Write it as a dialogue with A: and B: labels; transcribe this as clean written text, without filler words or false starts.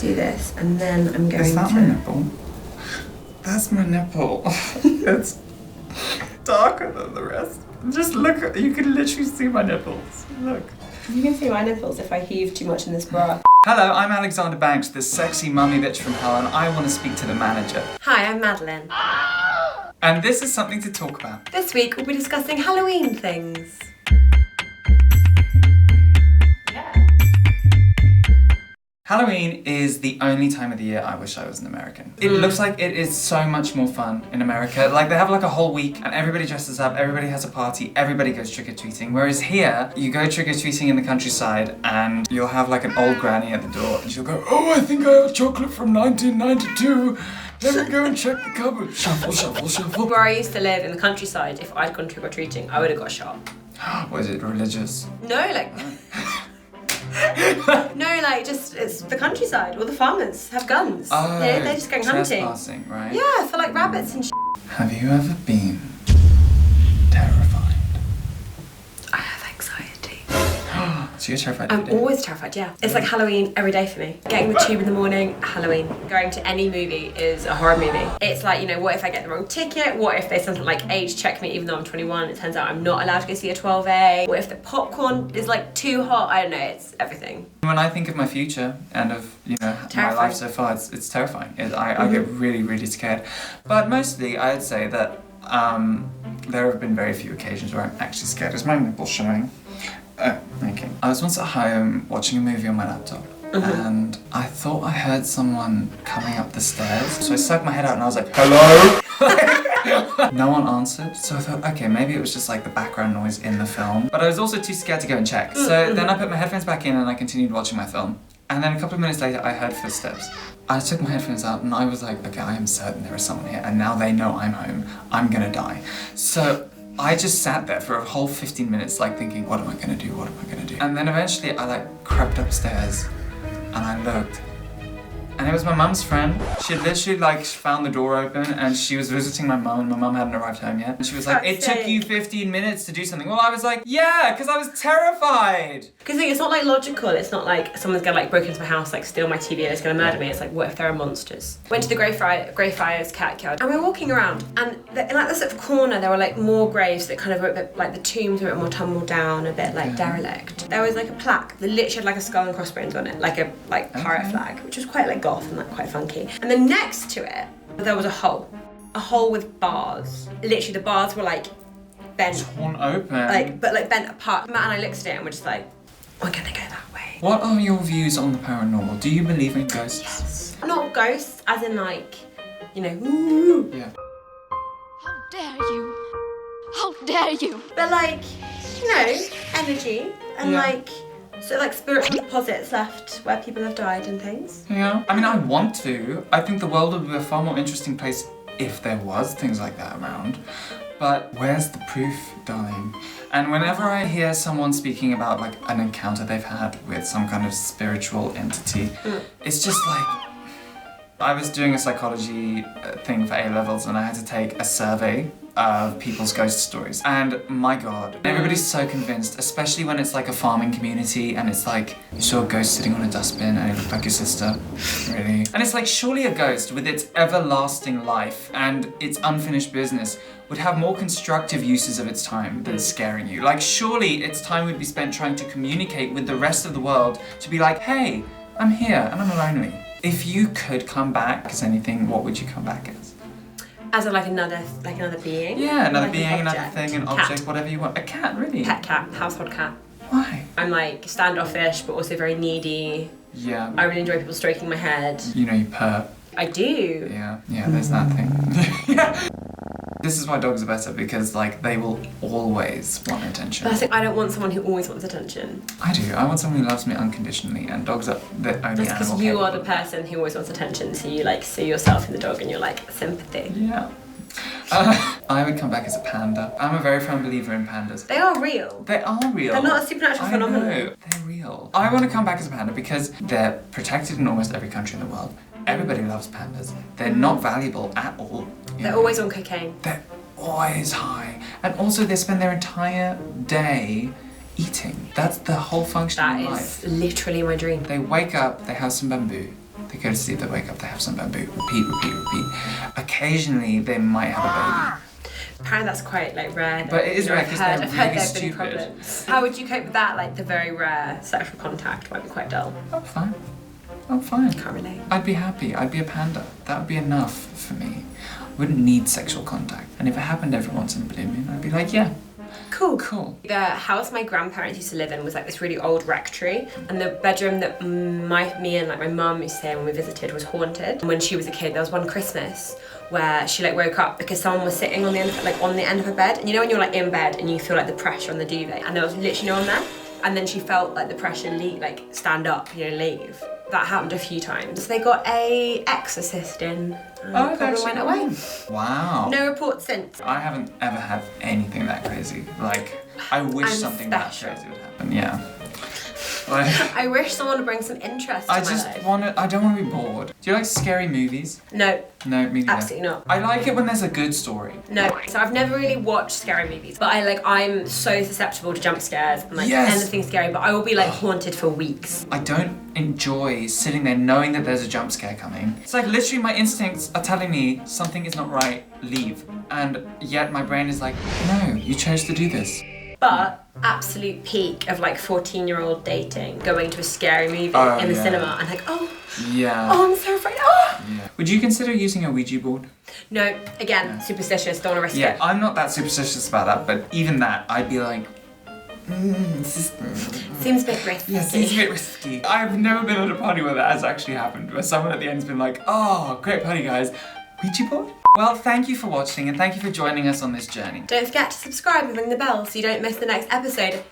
A: do this, and then I'm going to...
B: Is that my nipple? That's my nipple. It's darker than the rest. Just look, you can literally see my nipples. Look.
A: You can see my nipples if I heave too much in this bra.
B: Hello, I'm Alexander Banks, the sexy mummy bitch from hell, and I want to speak to the manager.
A: Hi, I'm Madeleine.
B: And this is something to talk about.
A: This week we'll be discussing Halloween things.
B: Halloween is the only time of the year I wish I was an American. It looks like it is so much more fun in America. Like, they have like a whole week and everybody dresses up, everybody has a party, everybody goes trick-or-treating. Whereas here, you go trick-or-treating in the countryside and you'll have like an old granny at the door and she'll go, "Oh, I think I have chocolate from 1992. Let me go and check the cupboard." Shuffle, shuffle, shuffle.
A: Where I used to live in the countryside, if I'd gone trick-or-treating, I would have got shot.
B: Was it religious?
A: No, like... No, like, just, it's the countryside. All the farmers have guns.
B: Oh,
A: they're just going hunting.
B: trespassing, right?
A: Yeah, for like rabbits and shit.
B: Have you ever been terrified?
A: I have anxiety.
B: So you're terrified
A: I'm
B: every day?
A: always terrified, yeah. It's like Halloween every day for me. Getting the tube in the morning, Halloween. Going to any movie is a horror movie. It's like, you know, what if I get the wrong ticket? What if there's something like age check me even though I'm 21? It turns out I'm not allowed to go see a 12A. What if the popcorn is like too hot? I don't know, it's everything.
B: When I think of my future and of, you know, my life so far, it's terrifying. I get really, really scared. But mostly, I'd say that there have been very few occasions where I'm actually scared. Is my nipple showing? Okay. I was once at home watching a movie on my laptop and I thought I heard someone coming up the stairs. So I stuck my head out and I was like, "Hello?" No one answered, so I thought, okay, maybe it was just like the background noise in the film. But I was also too scared to go and check. So then I put my headphones back in and I continued watching my film. And then a couple of minutes later, I heard footsteps. I took my headphones out and I was like, okay, I am certain there is someone here and now they know I'm home. I'm gonna die. So I just sat there for a whole 15 minutes like thinking, what am I gonna do, what am I gonna do? And then eventually I like crept upstairs and I looked and it was my mum's friend. She had literally like found the door open and she was visiting my mum and my mum hadn't arrived home yet. And she was like, "It took you 15 minutes to do something." Well, I was like, yeah, because I was terrified.
A: Because it's not like logical. It's not like someone's gonna like break into my house, like steal my TV and it's gonna murder me. It's like, what if there are monsters? Went to the Greyfriars Catkyard and we were walking around and in like the sort of corner there were like more graves that kind of were a bit like the tombs were a bit more tumbled down, a bit like derelict. There was like a plaque that literally had like a skull and crossbones on it, like a pirate flag, which was quite like goth and like quite funky. And then next to it there was a hole with bars. Literally the bars were like bent,
B: Torn open.
A: like bent apart. Matt and I looked at it and we're just like, we're gonna go that way.
B: What are your views on the paranormal? Do you believe in ghosts?
A: Yes. Not ghosts, as in like, you know, woo.
B: Yeah.
C: How dare you? How dare you?
A: But like, you know, energy and
B: Yeah.
A: like, so like spiritual deposits left where people have died and things.
B: Yeah. I mean, I want to. I think the world would be a far more interesting place if there was things like that around. But where's the proof, darling? And whenever I hear someone speaking about like an encounter they've had with some kind of spiritual entity, it's just like, I was doing a psychology thing for A-levels and I had to take a survey of people's ghost stories. And my God, everybody's so convinced, especially when it's like a farming community and it's like, you saw a ghost sitting on a dustbin and it looked like your sister. Really? And it's like, surely a ghost with its everlasting life and its unfinished business would have more constructive uses of its time than scaring you. Like, surely its time would be spent trying to communicate with the rest of the world to be like, hey, I'm here and I'm lonely. If you could come back as anything, what would you come back as?
A: As a, like another being?
B: Yeah, another
A: Like
B: being,
A: an
B: another
A: object.
B: thing, an
A: Cat.
B: object, whatever you want. A cat, really?
A: Pet cat, household cat.
B: Why?
A: I'm like standoffish but also very needy.
B: Yeah.
A: I really enjoy people stroking my head.
B: You know, you purr.
A: I do.
B: Yeah, there's that thing. Yeah. This is why dogs are better, because like they will always want attention.
A: But I think I don't want someone who always wants attention.
B: I do. I want someone who loves me unconditionally, and dogs are the only
A: That's because
B: animal
A: you are
B: capable
A: the
B: of that.
A: person who always wants attention, so you like see yourself in the dog and you're like, sympathy.
B: Yeah. I would come back as a panda. I'm a very firm believer in pandas.
A: They are real.
B: They are real.
A: They're not a supernatural phenomenon.
B: I know. They're real. I want to come back as a panda because they're protected in almost every country in the world. Everybody loves pandas. They're not valuable at all.
A: They're always on cocaine.
B: They're always high. And also they spend their entire day eating. That's the whole function
A: That
B: of
A: is
B: life.
A: literally my dream.
B: They wake up, they have some bamboo, they They go to sleep, they wake up, they have some bamboo. Repeat. Occasionally, they might have a baby.
A: Apparently that's quite like rare.
B: But it is rare because they're
A: I've heard
B: really
A: there've been
B: stupid.
A: problems. How would you cope with that? Like the very rare sexual contact might be quite dull.
B: I'm fine.
A: Can't relate.
B: I'd be happy. I'd be a panda. That would be enough for me. I wouldn't need sexual contact. And if it happened every once in a blue moon, I'd be like, yeah. Cool.
A: The house my grandparents used to live in was like this really old rectory, and the bedroom that me and like my mum used to stay in when we visited was haunted. And when she was a kid, there was one Christmas where she like woke up because someone was sitting on the end of her bed, and you know when you're like in bed and you feel like the pressure on the duvet, and there was literally no one there, and then she felt like the pressure stand up, leave. That happened a few times. So they got a exorcist in. And the problem went away.
B: Wow.
A: No reports since.
B: I haven't ever had anything that crazy. Like, I wish something that crazy would happen. Yeah. Like,
A: I wish someone would bring some interest to my life.
B: I don't want to be bored. Do you like scary movies?
A: No.
B: No, me neither.
A: Absolutely not.
B: I like it when there's a good story.
A: No. So I've never really watched scary movies, but I'm so susceptible to jump scares and anything scary, but I will be haunted for weeks.
B: I don't enjoy sitting there knowing that there's a jump scare coming. It's like literally my instincts are telling me something is not right, leave. And yet my brain is like, no, you chose to do this.
A: But absolute peak of 14-year-old dating, going to a scary movie in the cinema and I'm so afraid.
B: Yeah. Would you consider using a Ouija board?
A: No, again, superstitious, don't want to risk it.
B: Yeah, I'm not that superstitious about that, but even that, I'd be like,
A: seems a bit risky.
B: Yeah, seems a bit risky. I've never been at a party where that has actually happened, where someone at the end's been like, oh, great party guys, Ouija board? Well, thank you for watching and thank you for joining us on this journey.
A: Don't forget to subscribe and ring the bell so you don't miss the next episode.